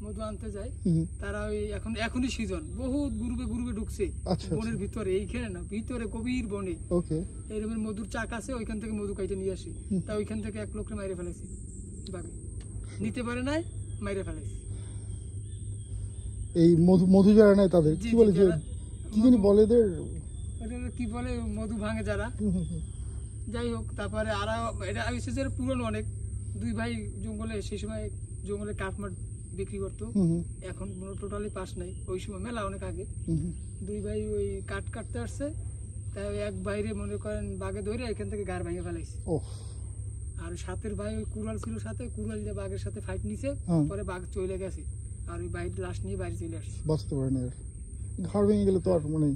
মধু আনতে যায় তারা ওই এখনই সিজন বহুত গ্রুপে ঢুকছে বনের ভিতরে, এইখানে না ভিতরে গভীর বনে এরকম মধুর চাক আছে, ওইখান থেকে মধু কাইটে নিয়ে আসি। তা ওইখান থেকে এক লোককে মাইরে ফেলেছি, বাঘে নিতে পারে নাই, মাইরে ফেলেছি। এই মধু যারা নেয় তাদের কি বলে, কি জানি বলে, কি বলে মধু ভাঙে যারা, যাই হোক। তারপরে আর এটা পুরনো অনেক, দুই ভাই জঙ্গলে, সেই সময় জঙ্গলে কাঠমাট বিক্রি করতো, এখন টোটালি পাস নাই, ওই সময় মেলা অনেক আগে। দুই ভাই ওই কাঠ কাটতে আসছে, তাই এক বাইরে মনে করেন বাঘে ধরে এখান থেকে গাড় ভেঙে ফেলাইছে। আর সাথের ভাই ওই কুড়াল ছিল, সাথে কুড়াল দিয়ে বাঘের সাথে ফাইট নিছে, পরে বাঘ চলে গেছে, আর ওই বাইরে লাশ নিয়ে বাড়ি চলে আসছে। বাঁচতে পারেনি, আর ঘাড় ভেঙে গেলে তো আর মানে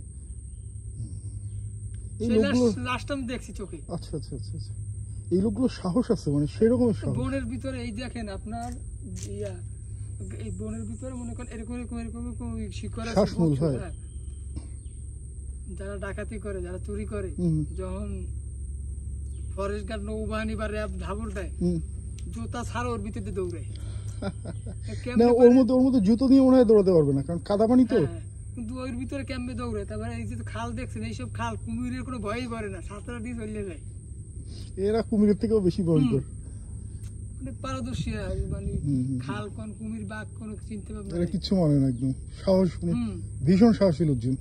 লাশটা আমি দেখছি চোখে। আচ্ছা আচ্ছা আচ্ছা আচ্ছা, এই লোকগুলো সাহস আছে, মানে সেরকম বনের ভিতরে। এই দেখেন আপনার এই বনের ভিতরে মনে করেন এরকম এরকম এরকম শিকড় আছে, যারা ডাকাতি করে, যারা চুরি করে, যখন ফরেস্ট গার্ড, নৌবাহিনী বা র্যাব ধাবর দেয়, জুতা ছাড়া ওর ভিতরে দৌড়ায়। ওর মধ্যে জুতো দিয়ে মনে হয় দৌড়াতে পারবে না, কারণ কাদা পানি তো। কিন্তু ওর ভিতরে ক্যাম্পে দৌড়ে। তারপরে এই যে খাল দেখছেন, এইসব খাল কুমিরের কোনো ভয়ই করে না, সাঁতরা দিয়ে চলে যায়। এরা কুমিরের থেকেও বেশি ভয়ঙ্কর, মানে পারদর্শী, মানে খাল কোন কুমির বাঘ কোন চিনতে পারবে না, এরা কিচ্ছু মানে না, একদম সাহস, ভীষণ সাহসী লোকজন।